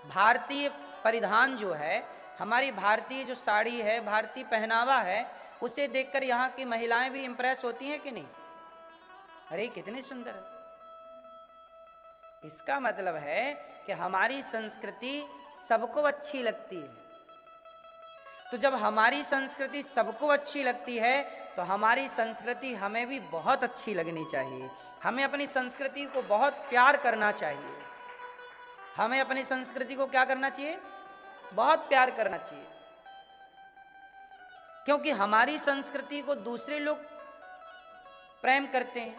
भारतीय परिधान जो है, हमारी भारतीय जो साड़ी है, भारतीय पहनावा है, उसे देखकर यहाँ की महिलाएं भी इंप्रेस होती हैं कि नहीं? अरे कितनी सुंदर है। इसका मतलब है कि हमारी संस्कृति सबको अच्छी लगती है। तो जब हमारी संस्कृति सबको अच्छी लगती है तो हमारी संस्कृति हमें भी बहुत अच्छी लगनी चाहिए। हमें अपनी संस्कृति को बहुत प्यार करना चाहिए। हमें अपनी संस्कृति को क्या करना चाहिए? बहुत प्यार करना चाहिए, क्योंकि हमारी संस्कृति को दूसरे लोग प्रेम करते हैं।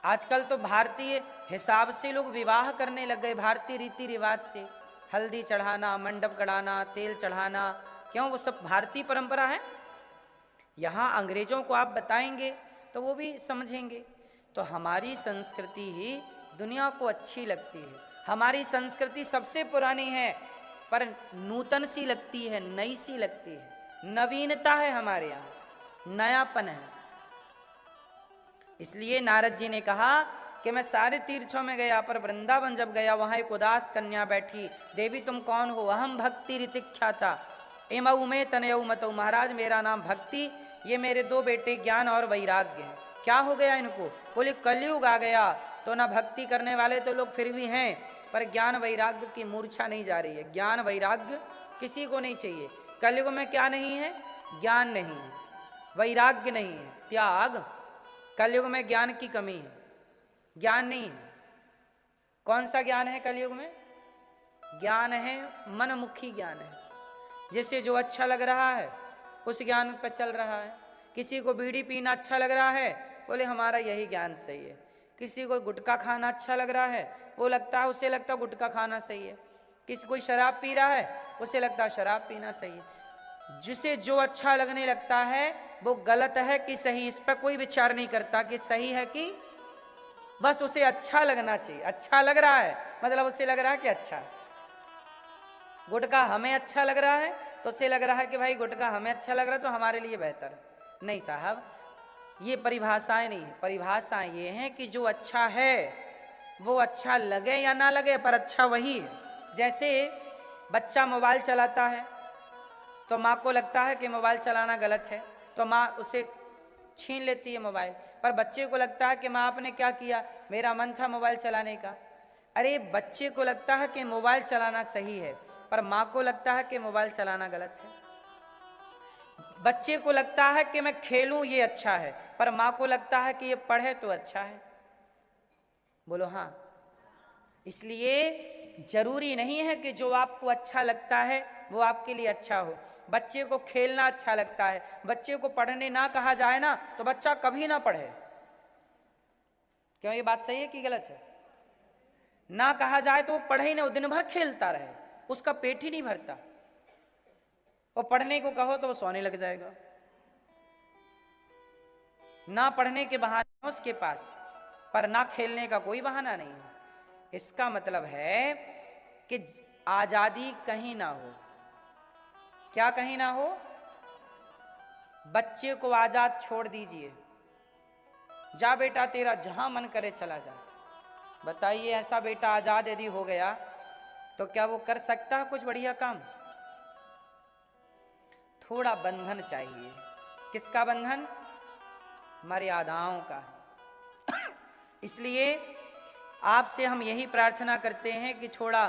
आजकल तो भारतीय हिसाब से लोग विवाह करने लग गए, भारतीय रीति रिवाज से। हल्दी चढ़ाना, मंडप गड़ाना, तेल चढ़ाना, क्यों? वो सब भारतीय परंपरा है। यहाँ अंग्रेजों को आप बताएंगे तो वो भी समझेंगे। तो हमारी संस्कृति ही दुनिया को अच्छी लगती है। हमारी संस्कृति सबसे पुरानी है पर नूतन सी लगती है, नई सी लगती है, नवीनता है हमारे यहाँ, नयापन है। इसलिए नारद जी ने कहा कि मैं सारे तीर्थों में गया पर वृंदावन जब गया, वहां एक उदास कन्या बैठी। देवी तुम कौन हो? अहम भक्ति ऋतिख्याता एमऊ में तनयऊ मतऊ। महाराज मेरा नाम भक्ति, ये मेरे दो बेटे ज्ञान और वैराग्य हैं। क्या हो गया इनको? बोले कलयुग आ गया तो ना भक्ति करने वाले तो लोग फिर भी हैं, पर ज्ञान वैराग्य की मूर्छा नहीं जा रही है। ज्ञान वैराग्य किसी को नहीं चाहिए। कलयुग में क्या नहीं है? ज्ञान नहीं है, वैराग्य नहीं है, त्याग। कलयुग में ज्ञान की कमी है, ज्ञान नहीं है। कौन सा ज्ञान है कलयुग में? ज्ञान है मनमुखी ज्ञान है। जैसे जो अच्छा लग रहा है उस ज्ञान पर चल रहा है। किसी को बीड़ी पीना अच्छा लग रहा है, बोले हमारा यही ज्ञान सही है। किसी को गुटखा खाना अच्छा लग रहा है, वो लगता है, उसे लगता है गुटखा खाना सही है। किसी कोई शराब पी रहा है, उसे लगता है शराब पीना सही है। जिसे जो अच्छा लगने लगता है वो गलत है कि सही, इस पर कोई विचार नहीं करता कि सही है कि, बस उसे अच्छा लगना चाहिए। अच्छा लग रहा है मतलब उसे लग रहा है कि अच्छा। गुटखा हमें अच्छा लग रहा है तो उसे लग रहा है कि भाई गुटखा हमें अच्छा लग रहा है तो हमारे लिए बेहतर है। नहीं साहब, ये परिभाषाएं नहीं है। परिभाषाएं ये हैं कि जो अच्छा है वो अच्छा लगे या ना लगे पर अच्छा वही है। जैसे बच्चा मोबाइल चलाता है तो माँ को लगता है कि मोबाइल चलाना गलत है, तो माँ उसे छीन लेती है मोबाइल। पर बच्चे को लगता है कि माँ आपने क्या किया, मेरा मन था मोबाइल चलाने का। अरे बच्चे को लगता है कि मोबाइल चलाना सही है, पर माँ को लगता है कि मोबाइल चलाना गलत है। बच्चे को लगता है कि मैं खेलूं ये अच्छा है, पर माँ को लगता है कि ये पढ़े तो अच्छा है। बोलो हाँ। इसलिए जरूरी नहीं है कि जो आपको अच्छा लगता है वो आपके लिए अच्छा हो। बच्चे को खेलना अच्छा लगता है, बच्चे को पढ़ने ना कहा जाए ना तो बच्चा कभी ना पढ़े। क्यों? ये बात सही है कि गलत है? ना कहा जाए तो वो पढ़े ही ना, वो दिन भर खेलता रहे, उसका पेट ही नहीं भरता। वो पढ़ने को कहो तो वो सोने लग जाएगा। ना पढ़ने के बहाने उसके पास, पर ना खेलने का कोई बहाना नहीं है। इसका मतलब है कि आजादी कहीं ना हो। क्या कहीं ना हो? बच्चे को आजाद छोड़ दीजिए, जा बेटा तेरा जहां मन करे चला जा। बताइए ऐसा बेटा आजाद यदि हो गया तो क्या वो कर सकता है कुछ बढ़िया काम? थोड़ा बंधन चाहिए। किसका बंधन? मर्यादाओं का। इसलिए आपसे हम यही प्रार्थना करते हैं कि थोड़ा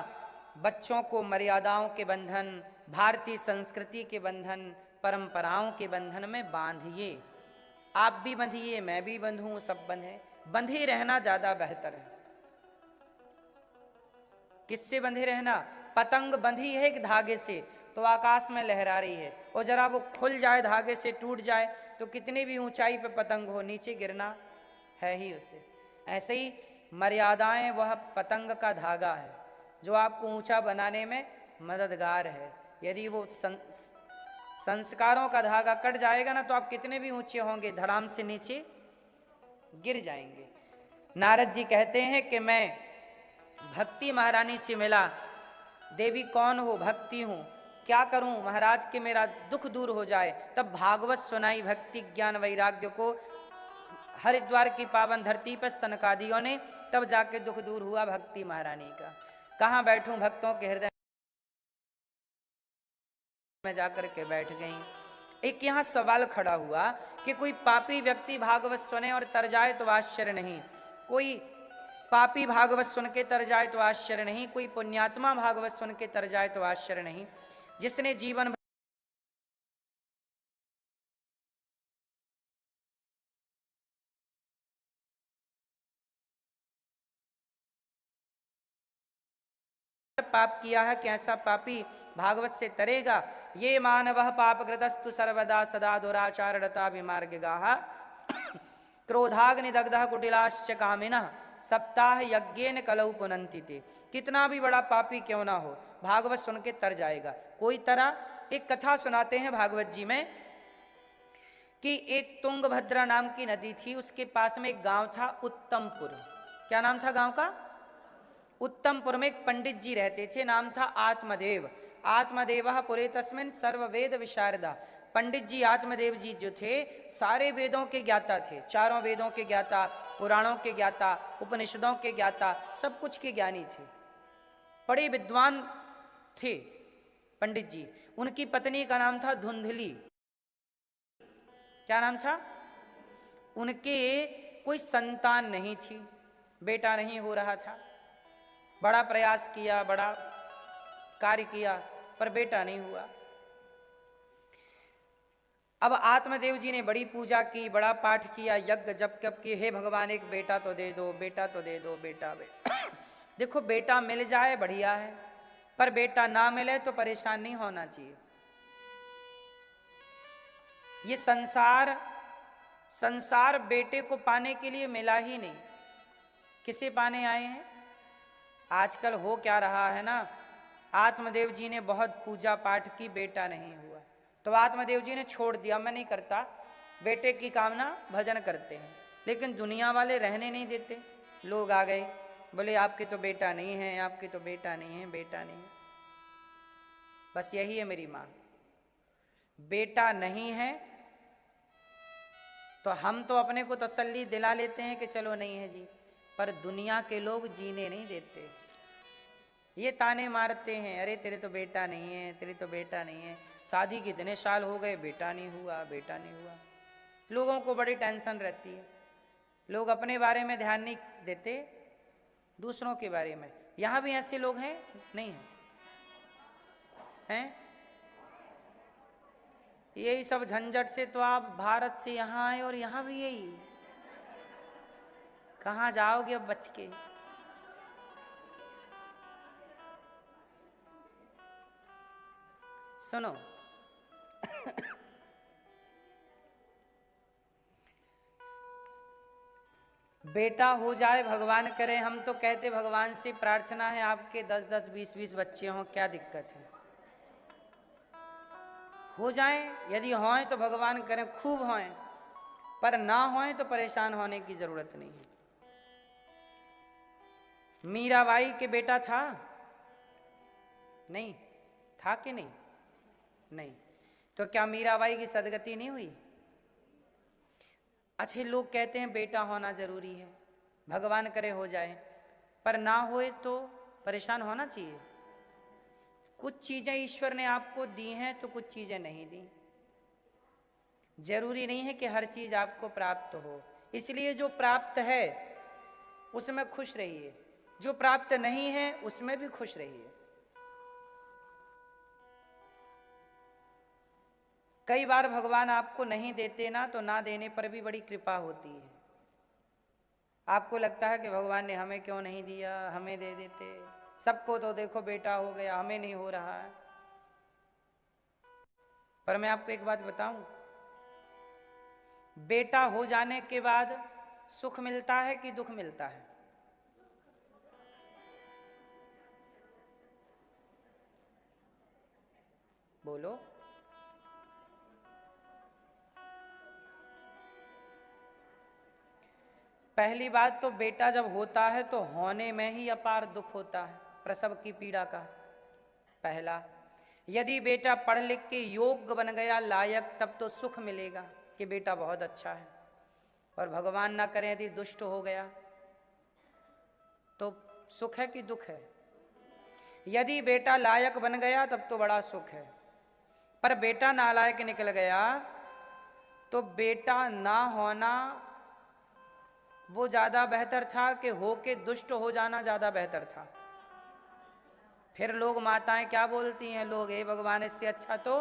बच्चों को मर्यादाओं के बंधन, भारतीय संस्कृति के बंधन, परंपराओं के बंधन में बांधिए। आप भी बंधिए, मैं भी बंधूं, सब बंधे। बंधे रहना ज्यादा बेहतर है। किससे बंधे रहना? पतंग बंधी है एक धागे से तो आकाश में लहरा रही है, और जरा वो खुल जाए, धागे से टूट जाए तो कितनी भी ऊंचाई पे पतंग हो नीचे गिरना है ही उसे। ऐसे ही मर्यादाएं वह पतंग का धागा है जो आपको ऊंचा बनाने में मददगार है। यदि वो संस्कारों का धागा कट जाएगा ना तो आप कितने भी ऊंचे होंगे धड़ाम से नीचे गिर जाएंगे। नारद जी कहते हैं कि मैं भक्ति महारानी से मिला। देवी कौन हो? भक्ति हूँ। क्या करूं महाराज कि मेरा दुख दूर हो जाए? तब भागवत सुनाई भक्ति ज्ञान वैराग्य को हरिद्वार की पावन धरती पर सनकादियों ने, तब जाके दुख दूर हुआ भक्ति महारानी का। कहाँ बैठूं भक्तों के हृदय में जाकर के बैठ गई। एक यहाँ सवाल खड़ा हुआ कि कोई पापी व्यक्ति भागवत सुने और तर जाए तो आश्चर्य नहीं, कोई पापी भागवत सुन के तर जाए तो आश्चर्य नहीं, कोई पुण्यात्मा भागवत सुन के तर जाए तो आश्चर्य नहीं। जिसने जीवन पाप किया है कि ऐसा पापी भागवत से तरेगा। ये मानव पापकृतस्तु सर्वदा सदा दुराचारता विमार्गाः क्रोधाग्निदग्धः कुटिलाश्च कामिनः सप्ताह यज्ञेन कलौ पुनन्ति ते। कितना भी बड़ा पापी क्यों ना हो, भागवत सुन के तर जाएगा। कोई तरह एक कथा सुनाते हैं भागवत जी में कि एक तुंगभद्रा नाम की नदी थी, उसके पास में एक गांव था उत्तमपुर। क्या नाम था गांव का? उत्तमपुर में एक पंडित जी रहते थे, नाम था आत्मदेव। आत्मदेवः पुरे तस्मिन् सर्ववेद विशारदा। पंडित जी आत्मदेव जी जो थे सारे वेदों के ज्ञाता थे, चारों वेदों के ज्ञाता, पुराणों के ज्ञाता, उपनिषदों के ज्ञाता, सब कुछ के ज्ञानी थे, बड़े विद्वान थे पंडित जी। उनकी पत्नी का नाम था धुंधली। क्या नाम था? उनके कोई संतान नहीं थी, बेटा नहीं हो रहा था। बड़ा प्रयास किया, बड़ा कार्य किया, पर बेटा नहीं हुआ। अब आत्मदेव जी ने बड़ी पूजा की, बड़ा पाठ किया, यज्ञ जप कप किए, हे भगवान एक बेटा तो दे दो, बेटा तो दे दो, बेटा देखो बेटा मिल जाए बढ़िया है, पर बेटा ना मिले तो परेशान नहीं होना चाहिए। ये संसार बेटे को पाने के लिए मिला ही नहीं, किसे पाने आए हैं? आजकल हो क्या रहा है ना, आत्मदेव जी ने बहुत पूजा पाठ की, बेटा नहीं हुआ तो आत्मदेव जी ने छोड़ दिया, मैं नहीं करता, बेटे की कामना भजन करते हैं। लेकिन दुनिया वाले रहने नहीं देते। लोग आ गए, बोले आपके तो बेटा नहीं है, आपके तो बेटा नहीं है, बेटा नहीं है। बस यही है मेरी मांग, बेटा नहीं है तो हम तो अपने को तसल्ली दिला लेते हैं कि चलो नहीं है जी, पर दुनिया के लोग जीने नहीं देते। ये ताने मारते हैं, अरे तेरे तो बेटा नहीं है, तेरे तो बेटा नहीं है, शादी के इतने साल हो गए, बेटा नहीं हुआ, बेटा नहीं हुआ। लोगों को बड़ी टेंशन रहती है, लोग अपने बारे में ध्यान नहीं देते, दूसरों के बारे में। यहाँ भी ऐसे लोग हैं? नहीं है? हैं? यही सब झंझट से तो आप भारत से यहाँ आए और यहाँ भी यही। कहाँ जाओगे अब बच के? सुनो बेटा हो जाए भगवान करे, हम तो कहते भगवान से प्रार्थना है आपके 10-10, 20-20 बच्चे हों, क्या दिक्कत है? हो जाए, यदि हों तो भगवान करें खूब हों, पर ना हों तो परेशान होने की जरूरत नहीं है। मीराबाई के बेटा था? नहीं था कि नहीं? नहीं। तो क्या मीराबाई की सदगति नहीं हुई? अच्छे लोग कहते हैं बेटा होना जरूरी है, भगवान करे हो जाए, पर ना होए तो परेशान होना चाहिए। कुछ चीजें ईश्वर ने आपको दी हैं तो कुछ चीजें नहीं दी। जरूरी नहीं है कि हर चीज आपको प्राप्त हो, इसलिए जो प्राप्त है उसमें खुश रहिए, जो प्राप्त नहीं है उसमें भी खुश रहिए। कई बार भगवान आपको नहीं देते ना, तो ना देने पर भी बड़ी कृपा होती है। आपको लगता है कि भगवान ने हमें क्यों नहीं दिया, हमें दे देते, सबको तो देखो बेटा हो गया, हमें नहीं हो रहा है। पर मैं आपको एक बात बताऊं, बेटा हो जाने के बाद सुख मिलता है कि दुख मिलता है? बोलो। पहली बात तो बेटा जब होता है तो होने में ही अपार दुख होता है, प्रसव की पीड़ा का। पहला, यदि बेटा पढ़ लिख के योग्य बन गया, लायक, तब तो सुख मिलेगा कि बेटा बहुत अच्छा है। और भगवान ना करे यदि दुष्ट हो गया तो सुख है कि दुख है? यदि बेटा लायक बन गया तब तो बड़ा सुख है, पर बेटा नालायक निकल गया तो बेटा ना होना वो ज्यादा बेहतर था कि होके दुष्ट हो जाना ज्यादा बेहतर था। फिर लोग माताएं क्या बोलती हैं, लोग हे भगवान इससे अच्छा तो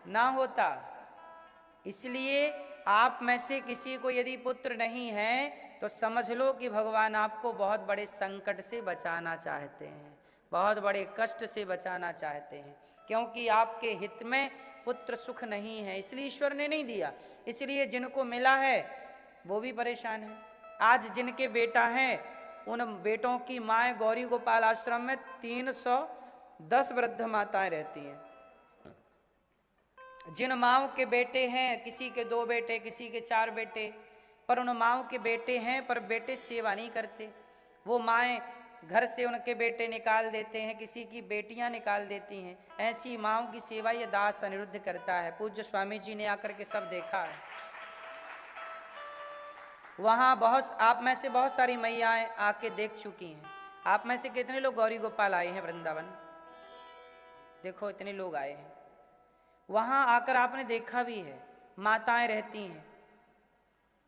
ना होता। इसलिए आप में से किसी को यदि पुत्र नहीं है तो समझ लो कि भगवान आपको बहुत बड़े संकट से बचाना चाहते हैं, बहुत बड़े कष्ट से बचाना चाहते हैं, क्योंकि आपके हित में पुत्र सुख नहीं है, इसलिए ईश्वर ने नहीं दिया। इसलिए जिनको मिला है वो भी परेशान है। आज जिनके बेटा हैं उन बेटों की माएँ गौरी गोपाल आश्रम में 310 वृद्ध माताएं रहती हैं। जिन माओं के बेटे हैं, किसी के 2 बेटे, किसी के 4 बेटे, पर उन माओं के बेटे हैं पर बेटे सेवा नहीं करते। वो माएँ घर से उनके बेटे निकाल देते हैं, किसी की बेटियां निकाल देती हैं। ऐसी माओं की सेवा ये दास अनिरुद्ध करता है। पूज्य स्वामी जी ने आकर के सब देखा है। वहाँ आप में से बहुत सारी मैयाएं आके देख चुकी हैं। आप में से कितने लोग गौरी गोपाल आए हैं वृंदावन? देखो इतने लोग आए हैं। वहाँ आकर आपने देखा भी है, माताएं रहती हैं,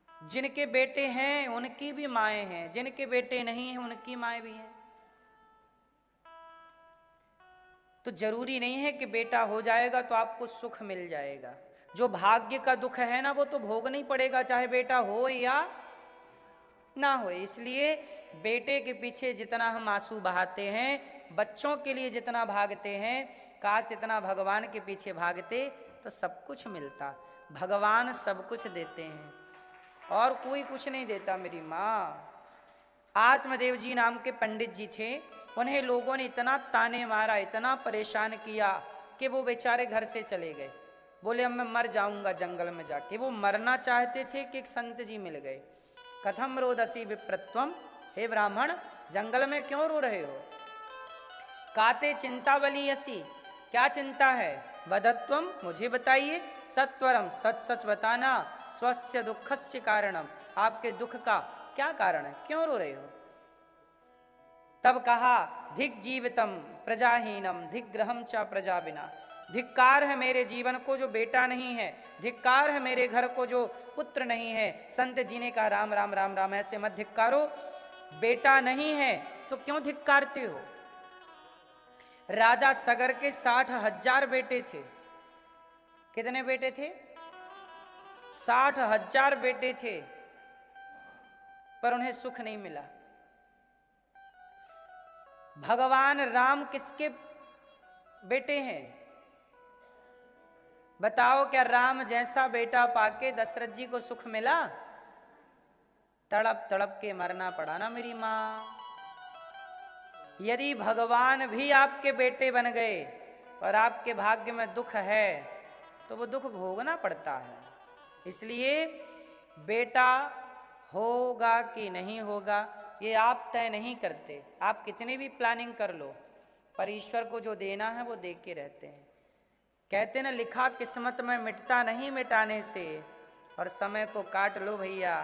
जिनके बेटे हैं उनकी भी माएँ हैं, जिनके बेटे नहीं हैं उनकी माएँ भी हैं। तो जरूरी नहीं है कि बेटा हो जाएगा तो आपको सुख मिल जाएगा। जो भाग्य का दुख है ना वो तो भोगना ही पड़ेगा, चाहे बेटा हो या ना हो। इसलिए बेटे के पीछे जितना हम आंसू बहाते हैं, बच्चों के लिए जितना भागते हैं, काश इतना भगवान के पीछे भागते तो सब कुछ मिलता। भगवान सब कुछ देते हैं और कोई कुछ नहीं देता। मेरी माँ आत्मदेव जी नाम के पंडित जी थे, उन्हें लोगों ने इतना ताने मारा, इतना परेशान किया कि वो बेचारे घर से चले गए। बोले अब मैं मर जाऊंगा जंगल में जाके। वो मरना चाहते थे कि एक संत जी मिल गए। कथम रोदसी विप्रत्वम, हे ब्राह्मण जंगल में क्यों रो रहे हो? काते चिंता बलियसी, क्या चिंता है? बदत्वम, मुझे बताइए। सत्वरम, सच सच बताना। स्वस्य दुखस्य कारणम, आपके दुख का क्या कारण है, क्यों रो रहे हो? तब कहा धिक जीवितम प्रजाहीनम धिग्रहम च प्रजा बिना। धिक्कार है मेरे जीवन को जो बेटा नहीं है, धिक्कार है मेरे घर को जो पुत्र नहीं है। संत जी ने कहा राम राम राम राम, ऐसे मत धिक्कारो। बेटा नहीं है तो क्यों धिक्कारते हो? राजा सगर के 60,000 बेटे थे। कितने बेटे थे? 60,000 बेटे थे, पर उन्हें सुख नहीं मिला। भगवान राम किसके बेटे हैं? बताओ, क्या राम जैसा बेटा पाके दशरथ जी को सुख मिला? तड़प तड़प के मरना पड़ा ना मेरी माँ। यदि भगवान भी आपके बेटे बन गए और आपके भाग्य में दुख है तो वो दुख भोगना पड़ता है। इसलिए बेटा होगा कि नहीं होगा ये आप तय नहीं करते। आप कितनी भी प्लानिंग कर लो, पर ईश्वर को जो देना है वो दे के रहते हैं। कहते ना, लिखा किस्मत में मिटता नहीं मिटाने से, और समय को काट लो भैया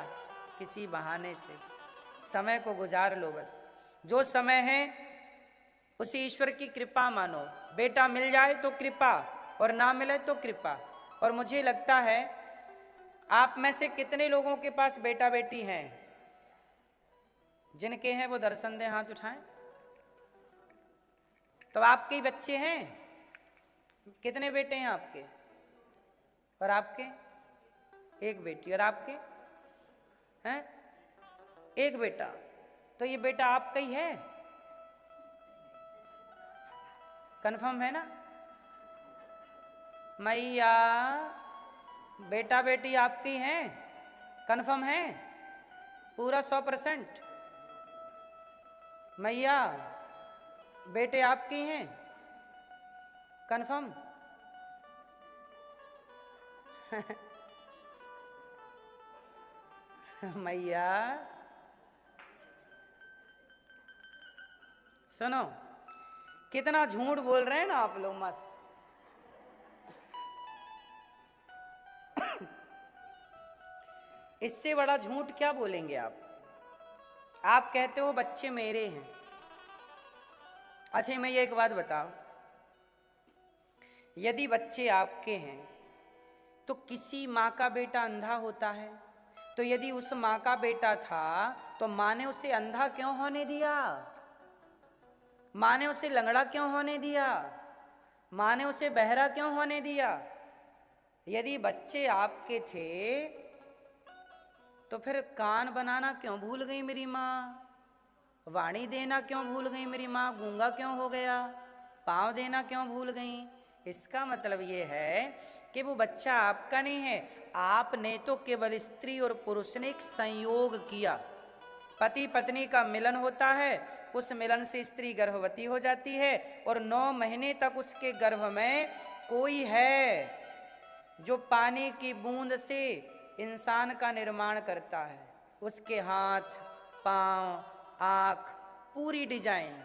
किसी बहाने से। समय को गुजार लो बस। जो समय है उसी ईश्वर की कृपा मानो। बेटा मिल जाए तो कृपा, और ना मिले तो कृपा। और मुझे लगता है आप में से कितने लोगों के पास बेटा बेटी हैं? जिनके हैं वो दर्शन दें, हाथ उठाएं। तो आपके ही बच्चे हैं? कितने बेटे हैं आपके? और आपके? एक बेटी। और आपके हैं? एक बेटा। तो ये बेटा आपका ही है? कंफर्म है ना? मैया बेटा बेटी आपकी हैं? कंफर्म है? पूरा 100%? मैया बेटे आपकी हैं? कंफर्म? मैया सुनो, कितना झूठ बोल रहे हैं ना आप लोग। मस्त। इससे बड़ा झूठ क्या बोलेंगे आप? आप कहते हो बच्चे मेरे हैं। अच्छा मैं ये एक बात बताओ, यदि बच्चे आपके हैं तो किसी माँ का बेटा अंधा होता है, तो यदि उस माँ का बेटा था तो माँ ने उसे अंधा क्यों होने दिया? माँ ने उसे लंगड़ा क्यों होने दिया? माँ ने उसे बहरा क्यों होने दिया? यदि बच्चे आपके थे तो फिर कान बनाना क्यों भूल गई मेरी माँ? वाणी देना क्यों भूल गई मेरी माँ? गूंगा क्यों हो गया? पाँव देना क्यों भूल गई? इसका मतलब ये है कि वो बच्चा आपका नहीं है, आपने तो केवल स्त्री और पुरुष ने एक संयोग किया। पति पत्नी का मिलन होता है, उस मिलन से स्त्री गर्भवती हो जाती है और 9 महीने तक उसके गर्भ में कोई है जो पानी की बूंद से इंसान का निर्माण करता है। उसके हाथ, पांव, आंख, पूरी डिजाइन।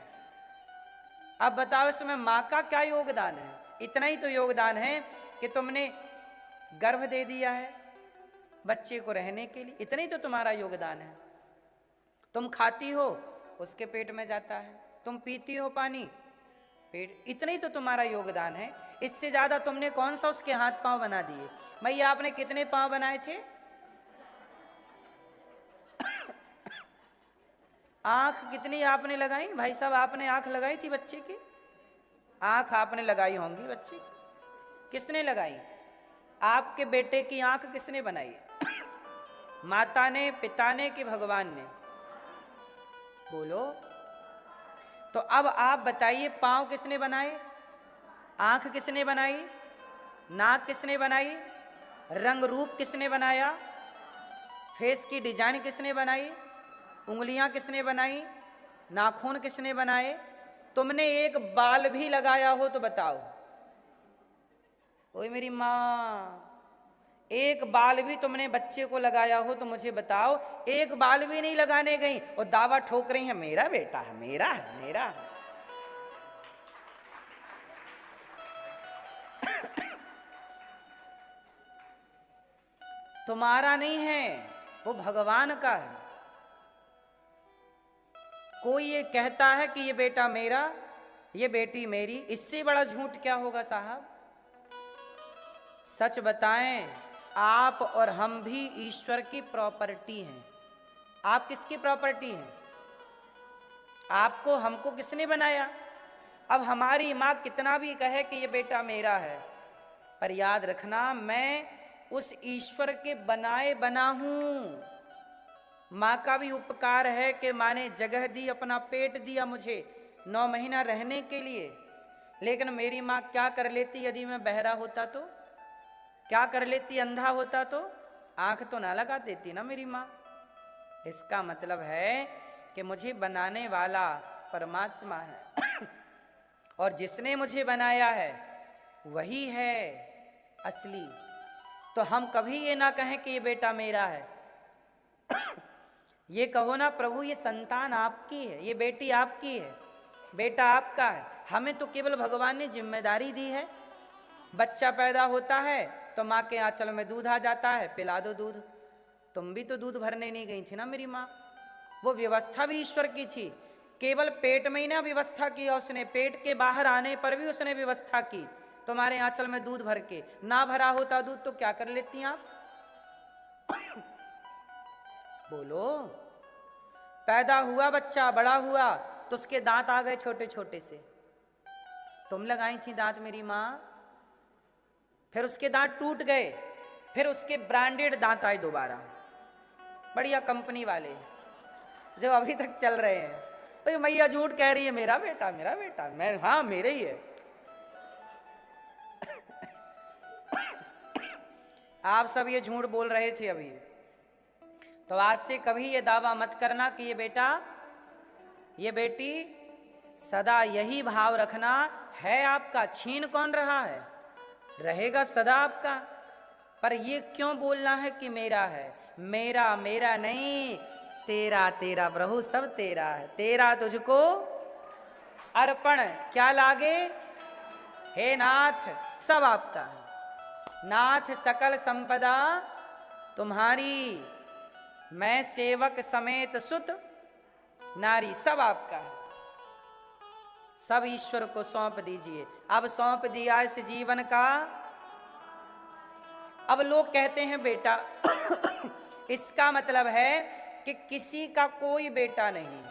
अब बताओ इसमें माँ का क्या योगदान है? इतना ही तो योगदान है कि तुमने गर्भ दे दिया है बच्चे को रहने के लिए, इतना ही तो तुम्हारा योगदान है। तुम खाती हो, उसके पेट में जाता है, तुम पीती हो पानी, पेट, इतना ही तो तुम्हारा योगदान है। इससे ज्यादा तुमने कौन सा उसके हाथ पांव बना दिए? भैया आपने कितने पांव बनाए थे? आंख कितनी आपने लगाई? भाई साहब आपने आंख लगाई थी बच्चे की? आंख आपने लगाई होंगी बच्चे की। किसने लगाई? आपके बेटे की आंख किसने बनाई? माता ने, पिता ने कि भगवान ने? बोलो। तो अब आप बताइए, पांव किसने बनाए? आंख किसने बनाई? नाक किसने बनाई? रंग रूप किसने बनाया? फेस की डिजाइन किसने बनाई? उंगलियां किसने बनाई? नाखून किसने बनाए? तुमने एक बाल भी लगाया हो तो बताओ। ओए मेरी माँ, एक बाल भी तुमने बच्चे को लगाया हो तो मुझे बताओ। एक बाल भी नहीं लगाने गई और दावा ठोक रही है मेरा बेटा है, मेरा है, मेरा है। तुम्हारा नहीं है, वो भगवान का है। कोई ये कहता है कि ये बेटा मेरा, ये बेटी मेरी, इससे बड़ा झूठ क्या होगा साहब? सच बताएं, आप और हम भी ईश्वर की प्रॉपर्टी हैं। आप किसकी प्रॉपर्टी हैं? आपको हमको किसने बनाया? अब हमारी माँ कितना भी कहे कि ये बेटा मेरा है, पर याद रखना मैं उस ईश्वर के बनाए बना हूं। माँ का भी उपकार है कि माँ ने जगह दी, अपना पेट दिया मुझे 9 महीना रहने के लिए। लेकिन मेरी माँ क्या कर लेती यदि मैं बहरा होता तो? क्या कर लेती अंधा होता तो? आंख तो ना लगा देती ना मेरी माँ। इसका मतलब है कि मुझे बनाने वाला परमात्मा है और जिसने मुझे बनाया है वही है असली। तो हम कभी ये ना कहें कि ये बेटा मेरा है। ये कहो ना प्रभु ये संतान आपकी है, ये बेटी आपकी है, बेटा आपका है। हमें तो केवल भगवान ने जिम्मेदारी दी है। बच्चा पैदा होता है तो माँ के आंचल में दूध आ जाता है, पिला दो दूध। तुम भी तो दूध भरने नहीं गई थी ना मेरी माँ। वो व्यवस्था भी ईश्वर की थी। केवल पेट में ही ना व्यवस्था की उसने, पेट के बाहर आने पर भी उसने व्यवस्था की तुम्हारे आंचल में दूध भर के। ना भरा होता दूध तो क्या कर लेती आप? बोलो। पैदा हुआ बच्चा, बड़ा हुआ तो उसके दांत आ गए छोटे छोटे से, तुम लगाई थी दांत मेरी माँ। फिर उसके दांत टूट गए, फिर उसके ब्रांडेड दांत आए दोबारा, बढ़िया कंपनी वाले जो अभी तक चल रहे हैं। तो मैया झूठ कह रही है मेरा बेटा, मेरा बेटा। मैं हाँ मेरे ही है। आप सब ये झूठ बोल रहे थे अभी, तो आज से कभी ये दावा मत करना कि ये बेटा, ये बेटी। सदा यही भाव रखना है आपका। छीन कौन रहा है? रहेगा सदा आपका। पर ये क्यों बोलना है कि मेरा है? मेरा मेरा नहीं, तेरा तेरा प्रभु, सब तेरा है। तेरा तुझको अर्पण क्या लागे हे नाथ, सब आपका है। नाथ सकल संपदा तुम्हारी, मैं सेवक समेत सुत नारी, सब आपका है। सब ईश्वर को सौंप दीजिए। अब सौंप दिया इस जीवन का। अब लोग कहते हैं बेटा इसका मतलब है कि किसी का कोई बेटा नहीं,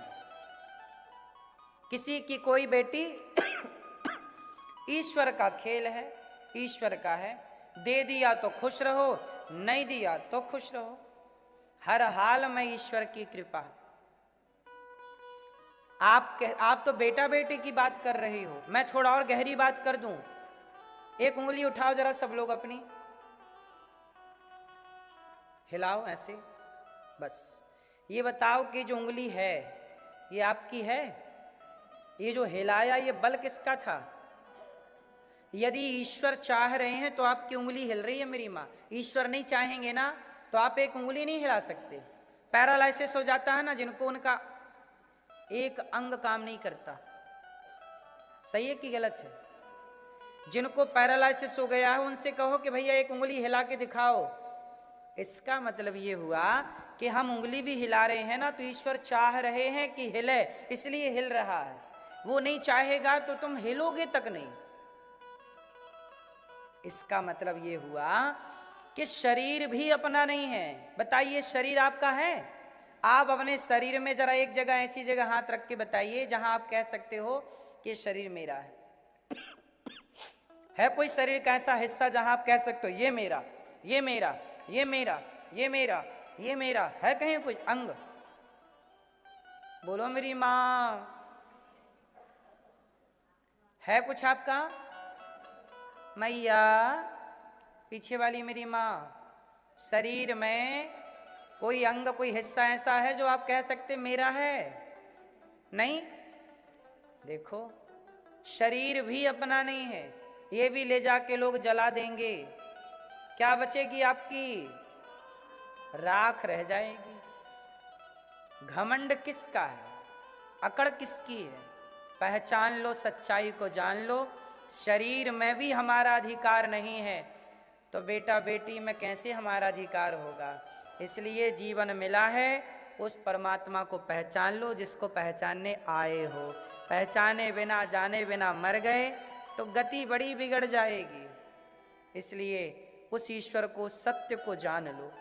किसी की कोई बेटी ईश्वर का खेल है, ईश्वर का है। दे दिया तो खुश रहो, नहीं दिया तो खुश रहो, हर हाल में ईश्वर की कृपा। आप तो बेटा बेटी की बात कर रही हो, मैं थोड़ा और गहरी बात कर दूं। एक उंगली उठाओ जरा सब लोग अपनी, हिलाओ ऐसे, बस ये बताओ कि जो उंगली है ये आपकी है? ये जो हिलाया ये बल किसका था? यदि ईश्वर चाह रहे हैं तो आपकी उंगली हिल रही है मेरी माँ। ईश्वर नहीं चाहेंगे ना तो आप एक उंगली नहीं हिला सकते। पैरालाइसिस हो जाता है ना जिनको, उनका एक अंग काम नहीं करता। सही है कि गलत है? जिनको पैरालाइसिस हो गया है उनसे कहो कि भैया एक उंगली हिला के दिखाओ। इसका मतलब ये हुआ कि हम उंगली भी हिला रहे हैं ना तो ईश्वर चाह रहे हैं कि हिले, इसलिए हिल रहा है। वो नहीं चाहेगा तो तुम हिलोगे तक नहीं। इसका मतलब ये हुआ कि शरीर भी अपना नहीं है। बताइए शरीर आपका है? आप अपने शरीर में जरा एक जगह ऐसी जगह हाथ रख के बताइए जहां आप कह सकते हो कि शरीर मेरा है। है कोई शरीर का ऐसा हिस्सा जहां आप कह सकते हो ये मेरा, ये मेरा, ये मेरा, ये मेरा, ये मेरा? है कहीं कोई अंग? बोलो मेरी मां, है कुछ आपका? मैया, पीछे वाली मेरी मां, शरीर में कोई अंग, कोई हिस्सा ऐसा है जो आप कह सकते मेरा है? नहीं। देखो शरीर भी अपना नहीं है, ये भी ले जाके लोग जला देंगे। क्या बचेगी आपकी? राख रह जाएगी। घमंड किसका है? अकड़ किसकी है? पहचान लो, सच्चाई को जान लो। शरीर में भी हमारा अधिकार नहीं है तो बेटा बेटी में कैसे हमारा अधिकार होगा? इसलिए जीवन मिला है उस परमात्मा को पहचान लो जिसको पहचानने आए हो। पहचाने बिना जाने बिना मर गए तो गति बड़ी बिगड़ जाएगी। इसलिए उस ईश्वर को, सत्य को जान लो।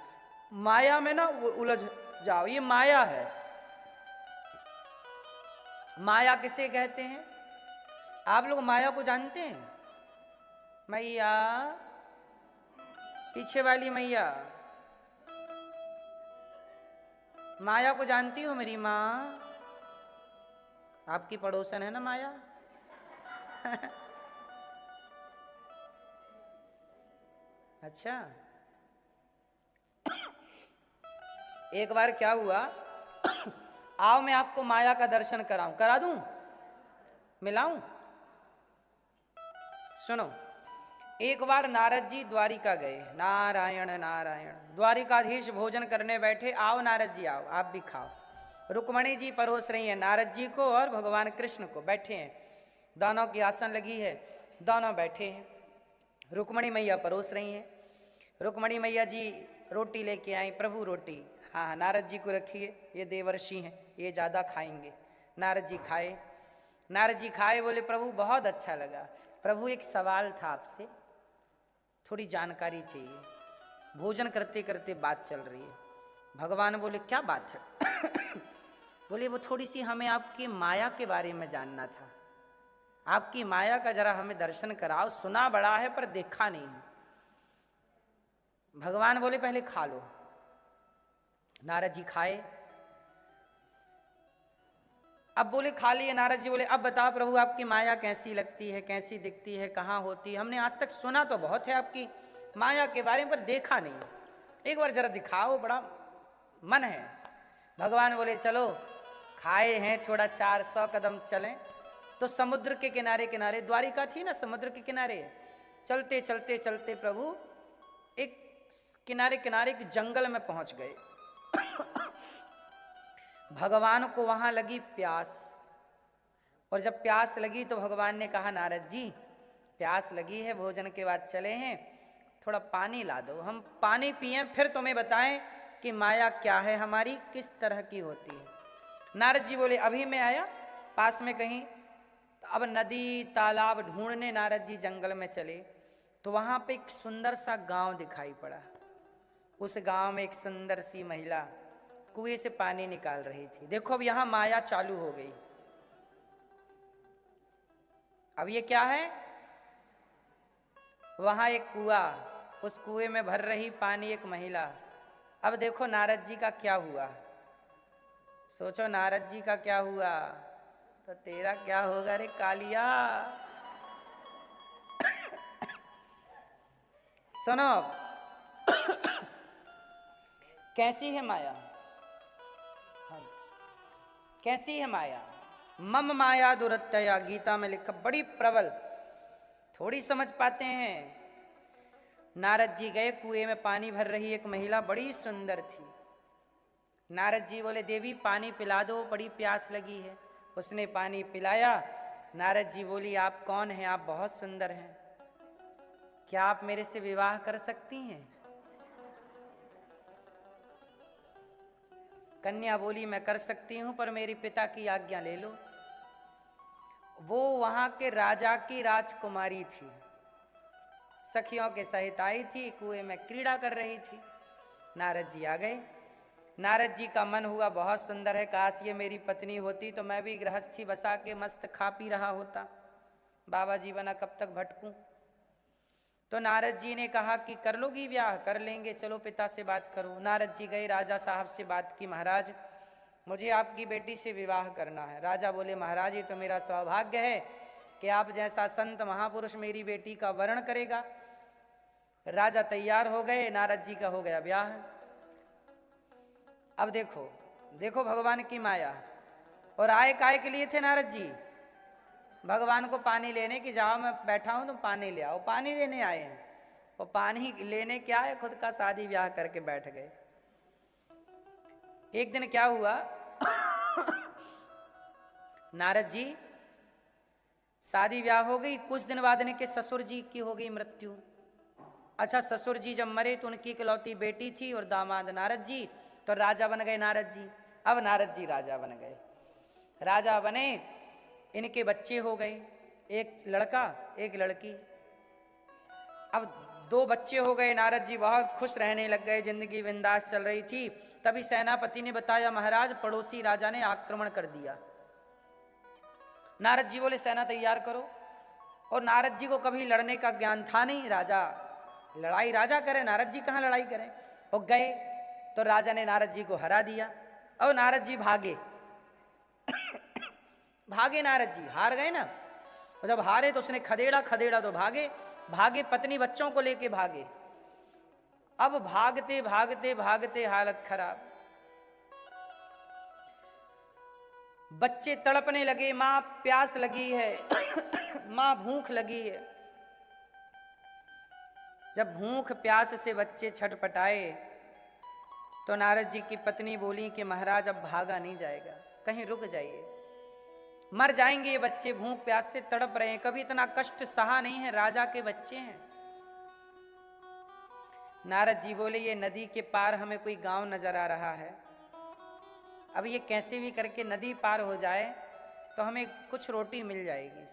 माया में ना उलझ जाओ, ये माया है। माया किसे कहते हैं? आप लोग माया को जानते हैं? मैया, पीछे वाली मैया, माया को जानती हो मेरी माँ? आपकी पड़ोसन है ना माया? अच्छा, एक बार क्या हुआ, आओ मैं आपको माया का दर्शन कराऊं, करा दूं, मिलाऊं? सुनो, एक बार नारद जी द्वारिका गए। नारायण नारायण। द्वारिकाधीश भोजन करने बैठे। आओ नारद जी आओ, आप भी खाओ। रुक्मणी जी परोस रही हैं नारद जी को और भगवान कृष्ण को। बैठे हैं, दोनों की आसन लगी है, दोनों बैठे हैं। रुक्मणी मैया परोस रही हैं। रुक्मणी मैया जी रोटी लेके आई। प्रभु रोटी, हाँ हाँ नारद जी को रखिए, ये देवर्षि हैं, ये ज़्यादा खाएंगे। नारद जी खाए। नारद जी खाए, बोले प्रभु बहुत अच्छा लगा। प्रभु एक सवाल था आपसे, थोड़ी जानकारी चाहिए। भोजन करते करते बात चल रही है। भगवान बोले क्या बात है? बोले वो थोड़ी सी हमें आपकी माया के बारे में जानना था। आपकी माया का जरा हमें दर्शन कराओ। सुना बड़ा है पर देखा नहीं है। भगवान बोले पहले खा लो। नारद जी खाए। अब बोले खा लिए। नारद जी बोले अब बताओ प्रभु आपकी माया कैसी लगती है, कैसी दिखती है, कहाँ होती है? हमने आज तक सुना तो बहुत है आपकी माया के बारे में पर देखा नहीं, एक बार जरा दिखाओ, बड़ा मन है। भगवान बोले चलो, खाए हैं थोड़ा 400 कदम चलें। तो समुद्र के किनारे किनारे, द्वारिका थी ना समुद्र के किनारे, चलते चलते चलते प्रभु एक किनारे किनारे एक जंगल में पहुंच गए। भगवान को वहां लगी प्यास, और जब प्यास लगी तो भगवान ने कहा नारद जी प्यास लगी है, भोजन के बाद चले हैं, थोड़ा पानी ला दो, हम पानी पिएं फिर तुम्हें बताएं कि माया क्या है हमारी, किस तरह की होती है। नारद जी बोले अभी मैं आया, पास में कहीं अब नदी तालाब ढूंढने नारद जी जंगल में चले तो वहां पे एक सुंदर सा गांव दिखाई पड़ा। उस गांव में एक सुंदर सी महिला कुएं से पानी निकाल रही थी। देखो अब यहां माया चालू हो गई। अब ये क्या है, वहां एक कुआं, उस कुएं में भर रही पानी एक महिला। अब देखो नारद जी का क्या हुआ, सोचो नारद जी का क्या हुआ तो तेरा क्या होगा रे कालिया। सुनो कैसी है माया, कैसी है माया। मम माया दुरत्यया, गीता में लिखा, बड़ी प्रबल, थोड़ी समझ पाते हैं। नारद जी गए, कुएं में पानी भर रही एक महिला बड़ी सुंदर थी। नारद जी बोले देवी पानी पिला दो, बड़ी प्यास लगी है। उसने पानी पिलाया। नारद जी बोली आप कौन हैं, आप बहुत सुंदर हैं, क्या आप मेरे से विवाह कर सकती हैं। कन्या बोली मैं कर सकती हूं पर मेरे पिता की आज्ञा ले लो। वो वहां के राजा की राजकुमारी थी, सखियों के सहित आई थी, कुएं में क्रीड़ा कर रही थी। नारद जी आ गए। नारद जी का मन हुआ बहुत सुंदर है, काश ये मेरी पत्नी होती तो मैं भी गृहस्थी बसा के मस्त खा पी रहा होता, बाबा जी बना कब तक भटकूं। तो नारद जी ने कहा कि कर लोगी ब्याह, कर लेंगे, चलो पिता से बात करो। नारद जी गए, राजा साहब से बात की, महाराज मुझे आपकी बेटी से विवाह करना है। राजा बोले महाराज ये तो मेरा सौभाग्य है कि आप जैसा संत महापुरुष मेरी बेटी का वरण करेगा। राजा तैयार हो गए, नारद जी का हो गया ब्याह। अब देखो देखो भगवान की माया। और आए काय के लिए थे नारद जी, भगवान को पानी लेने की, जाओ मैं बैठा हूं तुम पानी ले आओ, पानी लेने आए हैं। वो पानी लेने क्या है, खुद का शादी ब्याह करके बैठ गए। एक दिन क्या हुआ, नारद जी शादी ब्याह हो गई, कुछ दिन बाद इनके ससुर जी की हो गई मृत्यु। अच्छा ससुर जी जब मरे तो उनकी इकलौती बेटी थी और दामाद नारद जी, तो राजा बन गए नारद जी। अब नारद जी राजा बन गए, राजा बने, इनके बच्चे हो गए, एक लड़का एक लड़की। अब 2 बच्चे हो गए, नारद जी बहुत खुश रहने लग गए, जिंदगी बिंदास चल रही थी। तभी सेनापति ने बताया महाराज पड़ोसी राजा ने आक्रमण कर दिया। नारद जी बोले सेना तैयार करो। और नारद जी को कभी लड़ने का ज्ञान था नहीं, राजा लड़ाई राजा करे, नारद जी कहाँ लड़ाई करें। और गए तो राजा ने नारद जी को हरा दिया। और नारद जी भागे भागे नारद जी, हार गए ना। और जब हारे तो उसने खदेड़ा खदेड़ा तो भागे, भागे पत्नी बच्चों को लेके भागे। अब भागते भागते भागते हालत खराब, बच्चे तड़पने लगे, मां प्यास लगी है मां भूख लगी है। जब भूख प्यास से बच्चे छटपटाए तो नारद जी की पत्नी बोली कि महाराज अब भागा नहीं जाएगा, कहीं रुक जाइए, मर जाएंगे ये बच्चे, भूख प्यास से तड़प रहे हैं, कभी इतना कष्ट सहा नहीं है, राजा के बच्चे हैं। नारद जी बोले ये नदी के पार हमें कोई गांव नजर आ रहा है, अब ये कैसे भी करके नदी पार हो जाए तो हमें कुछ रोटी मिल जाएगी।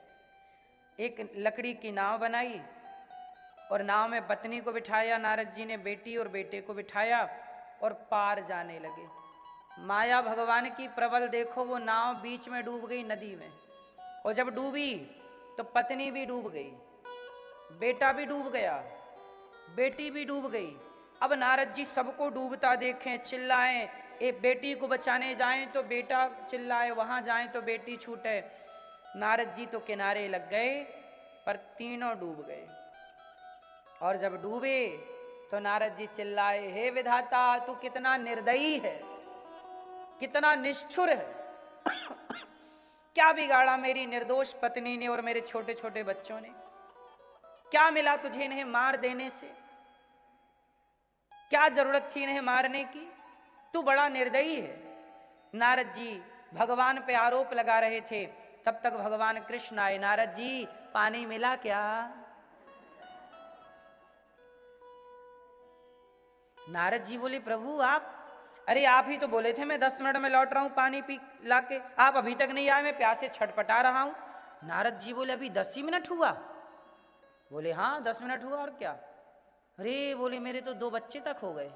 एक लकड़ी की नाव बनाई और नाव में पत्नी को बिठाया, नारद जी ने बेटी और बेटे को बिठाया और पार जाने लगे। माया भगवान की प्रबल देखो, वो नाव बीच में डूब गई नदी में, और जब डूबी तो पत्नी भी डूब गई, बेटा भी डूब गया, बेटी भी डूब गई। अब नारद जी सबको डूबता देखें, चिल्लाएं, एक बेटी को बचाने जाएं तो बेटा चिल्लाए, वहां जाएं तो बेटी छूटे। नारद जी तो किनारे लग गए पर तीनों डूब गए। और जब डूबे तो नारद जी चिल्लाए, हे विधाता तू कितना निर्दयी है, कितना निष्ठुर है क्या बिगाड़ा मेरी निर्दोष पत्नी ने और मेरे छोटे छोटे बच्चों ने, क्या मिला तुझे इन्हें मार देने से, क्या जरूरत थी इन्हें मारने की, तू बड़ा निर्दयी है। नारद जी भगवान पे आरोप लगा रहे थे, तब तक भगवान कृष्ण आए। नारद जी पानी मिला क्या? नारद जी बोले प्रभु आप, अरे आप ही तो बोले थे मैं 10 मिनट में लौट रहा हूं पानी पी लाके, आप अभी तक नहीं आए, मैं प्यासे छटपटा रहा हूं। नारद जी बोले अभी 10 ही मिनट हुआ? बोले हाँ 10 मिनट हुआ और क्या। अरे बोले मेरे तो 2 बच्चे तक हो गए।